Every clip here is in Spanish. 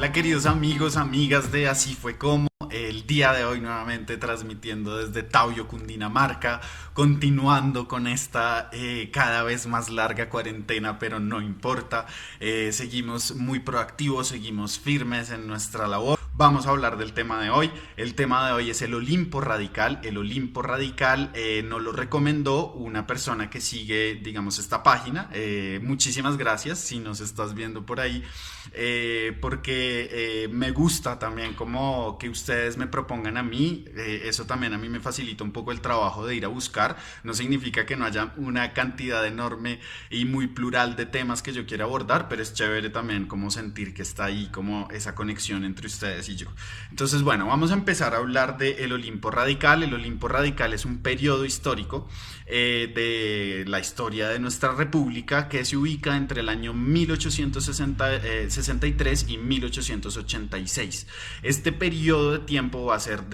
Hola queridos amigos, amigas de Así Fue Como, el día de hoy nuevamente transmitiendo desde Tauyo, Cundinamarca, continuando con esta cada vez más larga cuarentena, pero no importa, seguimos muy proactivos, seguimos firmes en nuestra labor. Vamos a hablar del tema de hoy. El tema de hoy es el Olimpo Radical. El Olimpo Radical nos lo recomendó una persona que sigue, digamos, esta página. Muchísimas gracias si nos estás viendo por ahí, porque me gusta también como que ustedes me propongan a mí. Eso también a mí me facilita un poco el trabajo de ir a buscar. No significa que no haya una cantidad enorme y muy plural de temas que yo quiera abordar, pero es chévere también como sentir que está ahí como esa conexión entre ustedes y yo. Entonces, bueno, vamos a empezar a hablar del Olimpo Radical. El Olimpo Radical es un periodo histórico de la historia de nuestra república que se ubica entre el año 1863 y 1886. Este periodo de tiempo va a ser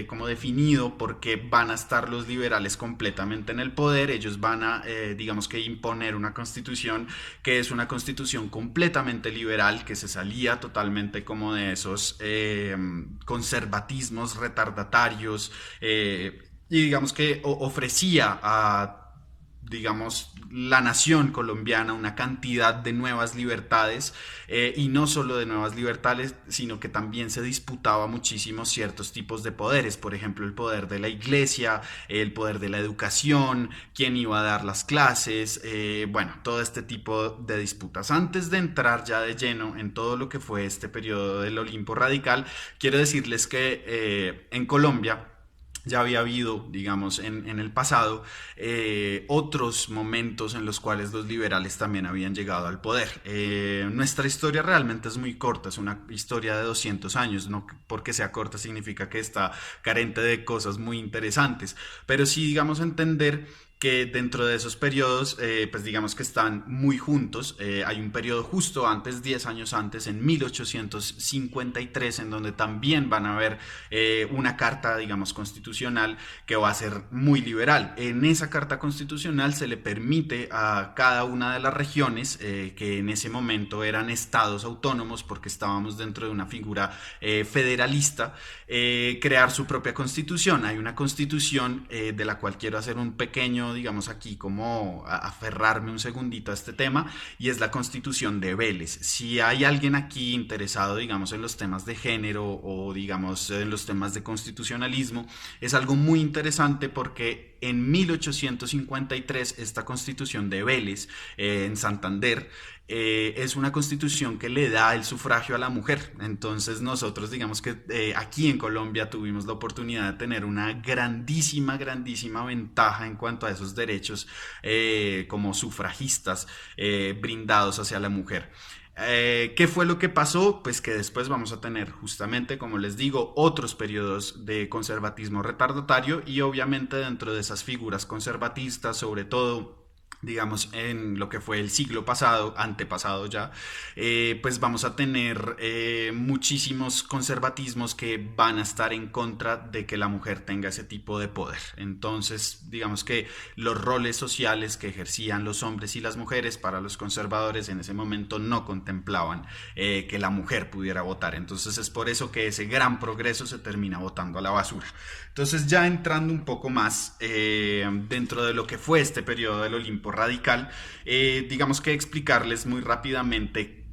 como definido porque van a estar los liberales completamente en el poder. Ellos van a, digamos que, imponer una constitución que es una constitución completamente liberal, que se salía totalmente como de esos conservatismos retardatarios, y digamos que ofrecía a, digamos, la nación colombiana una cantidad de nuevas libertades, y no solo de nuevas libertades, sino que también se disputaba muchísimo ciertos tipos de poderes, por ejemplo el poder de la iglesia, el poder de la educación, quién iba a dar las clases, bueno, todo este tipo de disputas. Antes de entrar ya de lleno en todo lo que fue este periodo del Olimpo Radical, quiero decirles que en Colombia ya había habido, digamos, en el pasado, otros momentos en los cuales los liberales también habían llegado al poder. Nuestra historia realmente es muy corta, es una historia de 200 años, no porque sea corta significa que está carente de cosas muy interesantes, pero sí, digamos, entender que dentro de esos periodos, pues digamos que están muy juntos. Hay un periodo justo antes, 10 años antes, en 1853, en donde también van a haber una carta, digamos, constitucional que va a ser muy liberal. En esa carta constitucional se le permite a cada una de las regiones, que en ese momento eran estados autónomos, porque estábamos dentro de una figura federalista, crear su propia constitución. Hay una constitución de la cual quiero hacer un pequeño, digamos, aquí como aferrarme un segundito a este tema, y es la Constitución de Vélez. Si hay alguien aquí interesado, digamos, en los temas de género o, digamos, en los temas de constitucionalismo, es algo muy interesante porque en 1853 esta Constitución de Vélez, en Santander, es una constitución que le da el sufragio a la mujer. Entonces nosotros, digamos que aquí en Colombia tuvimos la oportunidad de tener una grandísima, grandísima ventaja en cuanto a esos derechos, como sufragistas, brindados hacia la mujer. ¿Qué fue lo que pasó? Pues que después vamos a tener justamente, como les digo, otros periodos de conservatismo retardatario, y obviamente dentro de esas figuras conservatistas, sobre todo, digamos, en lo que fue el siglo pasado, antepasado ya, pues vamos a tener muchísimos conservatismos que van a estar en contra de que la mujer tenga ese tipo de poder. Entonces, digamos que los roles sociales que ejercían los hombres y las mujeres para los conservadores en ese momento no contemplaban que la mujer pudiera votar. Entonces es por eso que ese gran progreso se termina botando a la basura. Entonces, ya entrando un poco más dentro de lo que fue este periodo del Olimpo Radical, digamos que explicarles muy rápidamente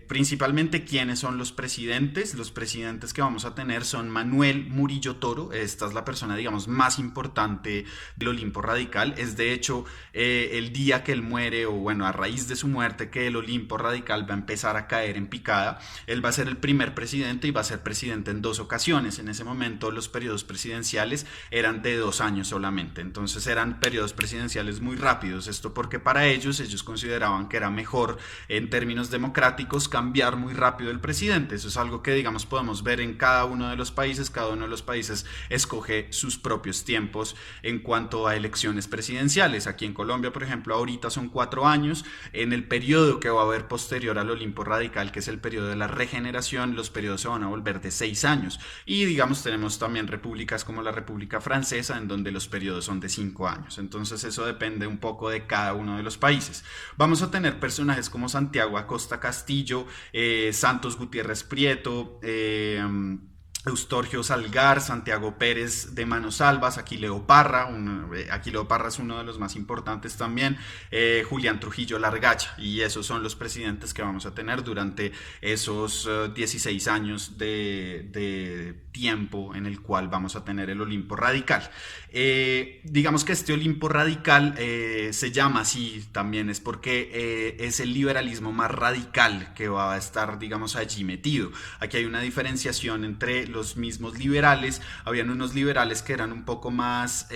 principalmente quiénes son los presidentes. Los presidentes que vamos a tener son Manuel Murillo Toro. Esta es la persona, digamos, más importante del Olimpo Radical. Es de hecho el día que él muere, o bueno, a raíz de su muerte, que el Olimpo Radical va a empezar a caer en picada. Él va a ser el primer presidente y va a ser presidente en dos ocasiones. En ese momento los periodos presidenciales eran de 2 años solamente, entonces eran periodos presidenciales muy rápidos. Esto porque para ellos consideraban que era mejor en términos democráticos cambiar muy rápido el presidente. Eso es algo que, digamos, podemos ver en cada uno de los países. Cada uno de los países escoge sus propios tiempos en cuanto a elecciones presidenciales. Aquí en Colombia, por ejemplo, ahorita son 4 años. En el periodo que va a haber posterior al Olimpo Radical, que es el periodo de la regeneración, los periodos se van a volver de 6 años. Y, digamos, tenemos también repúblicas como la República Francesa, en donde los periodos son de 5 años. Entonces eso depende un poco de cada uno de los países. Vamos a tener personajes como Santiago Acosta Castillo, Santos Gutiérrez Prieto, Eustorgio Salgar, Santiago Pérez de Manosalvas, Aquileo Parra, Aquileo Parra es uno de los más importantes también, Julián Trujillo Largacha, y esos son los presidentes que vamos a tener durante esos 16 años de tiempo en el cual vamos a tener el Olimpo Radical. Digamos que este Olimpo Radical se llama así también es porque es el liberalismo más radical que va a estar, digamos, allí metido. Aquí hay una diferenciación entre los mismos liberales. Habían unos liberales que eran un poco más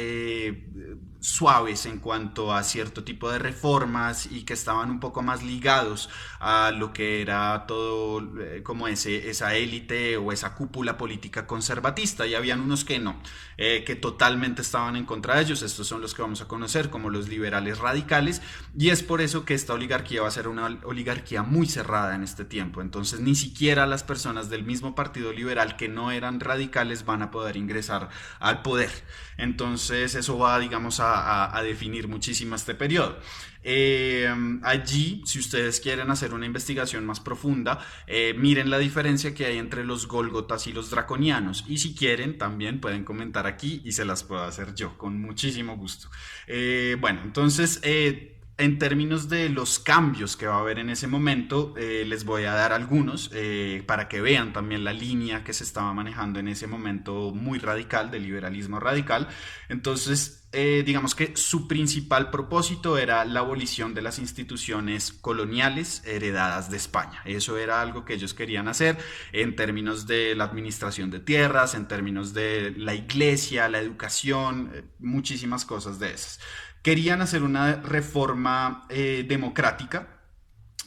suaves en cuanto a cierto tipo de reformas y que estaban un poco más ligados a lo que era todo como esa élite o esa cúpula política conservatista, y habían unos que no, que totalmente estaban en contra de ellos. Estos son los que vamos a conocer como los liberales radicales, y es por eso que esta oligarquía va a ser una oligarquía muy cerrada en este tiempo. Entonces ni siquiera las personas del mismo partido liberal que no eran radicales van a poder ingresar al poder. Entonces eso va, digamos, a definir muchísimo este periodo. Allí, si ustedes quieren hacer una investigación más profunda, miren la diferencia que hay entre los gólgotas y los draconianos, y si quieren también pueden comentar aquí y se las puedo hacer yo con muchísimo gusto. Bueno, entonces en términos de los cambios que va a haber en ese momento, les voy a dar algunos para que vean también la línea que se estaba manejando en ese momento muy radical, de liberalismo radical. Entonces, digamos que su principal propósito era la abolición de las instituciones coloniales heredadas de España. Eso era algo que ellos querían hacer en términos de la administración de tierras, en términos de la iglesia, la educación, muchísimas cosas de esas. Querían hacer una reforma democrática,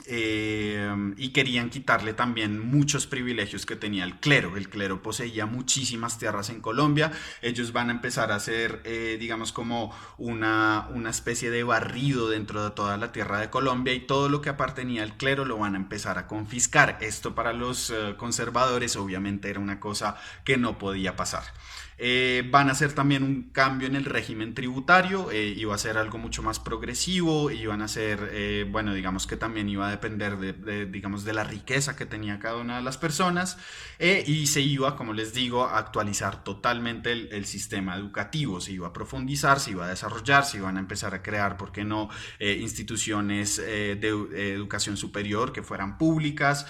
y querían quitarle también muchos privilegios que tenía el clero. El clero poseía muchísimas tierras en Colombia. Ellos van a empezar a hacer, digamos, como una especie de barrido dentro de toda la tierra de Colombia, y todo lo que apartenía al clero lo van a empezar a confiscar. Esto para los conservadores obviamente era una cosa que no podía pasar. Van a hacer también un cambio en el régimen tributario, iba a ser algo mucho más progresivo, iban a ser, bueno, digamos que también iba a depender digamos, de la riqueza que tenía cada una de las personas, y se iba, como les digo, a actualizar totalmente el sistema educativo, se iba a profundizar, se iba a desarrollar, se iban a empezar a crear, ¿por qué no?, instituciones de educación superior que fueran públicas,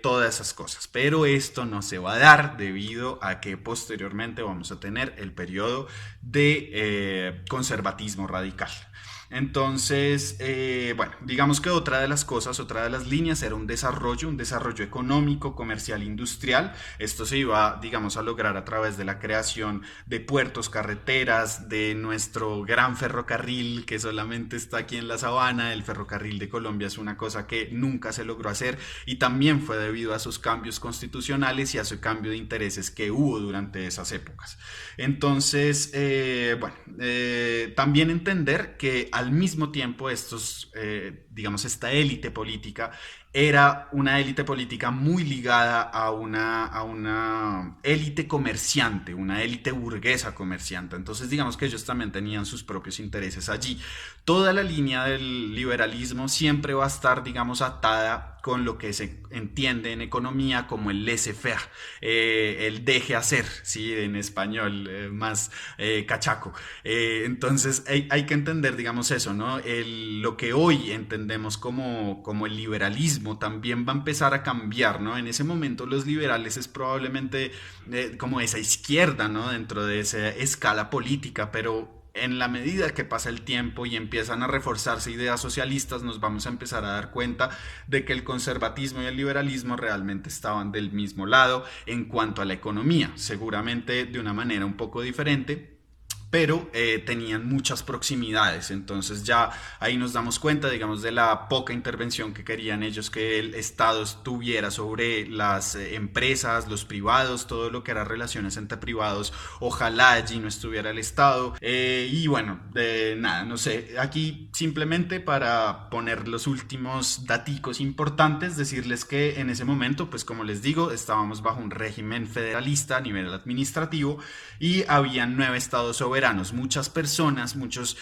todas esas cosas. Pero esto no se va a dar debido a que posteriormente vamos a tener el periodo de conservatismo radical. Entonces, bueno, digamos que otra de las cosas, otra de las líneas era un desarrollo económico, comercial, industrial. Esto se iba, digamos, a lograr a través de la creación de puertos, carreteras, de nuestro gran ferrocarril que solamente está aquí en la Sabana. El ferrocarril de Colombia es una cosa que nunca se logró hacer, y también fue debido a esos cambios constitucionales y a ese cambio de intereses que hubo durante esas épocas. Entonces, bueno, también entender que al mismo tiempo estos, digamos, esta élite política era una élite política muy ligada a una élite comerciante, una élite burguesa comerciante. Entonces, digamos que ellos también tenían sus propios intereses allí. Toda la línea del liberalismo siempre va a estar, digamos, atada con lo que se entiende en economía como el laissez-faire, el deje hacer, ¿sí? En español más cachaco. Entonces hay que entender, digamos, eso, ¿no? Lo que hoy entendemos como el liberalismo también va a empezar a cambiar, ¿no? En ese momento los liberales es probablemente como esa izquierda, ¿no?, dentro de esa escala política, pero en la medida que pasa el tiempo y empiezan a reforzarse ideas socialistas, nos vamos a empezar a dar cuenta de que el conservatismo y el liberalismo realmente estaban del mismo lado en cuanto a la economía, seguramente de una manera un poco diferente, pero tenían muchas proximidades. Entonces ya ahí nos damos cuenta, digamos, de la poca intervención que querían ellos que el Estado tuviera sobre las empresas, los privados, todo lo que era relaciones entre privados. Ojalá allí no estuviera el Estado. Y bueno, nada, no sé, aquí simplemente para poner los últimos daticos importantes, decirles que en ese momento, pues como les digo, estábamos bajo un régimen federalista a nivel administrativo, y había 9 estados soberanos soberanos. Muchas personas, muchos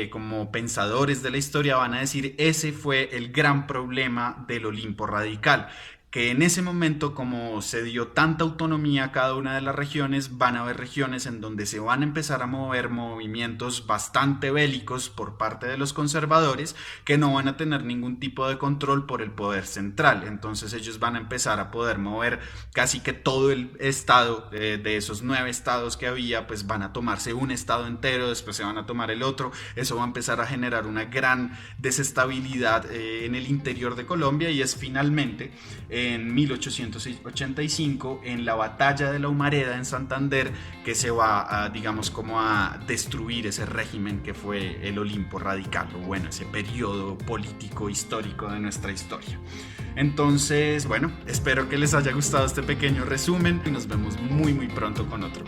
como pensadores de la historia van a decir, ese fue el gran problema del Olimpo radical, que en ese momento, como se dio tanta autonomía a cada una de las regiones, van a haber regiones en donde se van a empezar a mover movimientos bastante bélicos por parte de los conservadores, que no van a tener ningún tipo de control por el poder central. Entonces ellos van a empezar a poder mover casi que todo el estado, de esos 9 estados que había, pues van a tomarse un estado entero, después se van a tomar el otro. Eso va a empezar a generar una gran desestabilidad en el interior de Colombia, y es finalmente en 1885, en la batalla de la Humareda en Santander, que se va a, digamos, como a destruir ese régimen que fue el Olimpo radical, o bueno, ese periodo político histórico de nuestra historia. Entonces, bueno, espero que les haya gustado este pequeño resumen y nos vemos muy pronto con otro.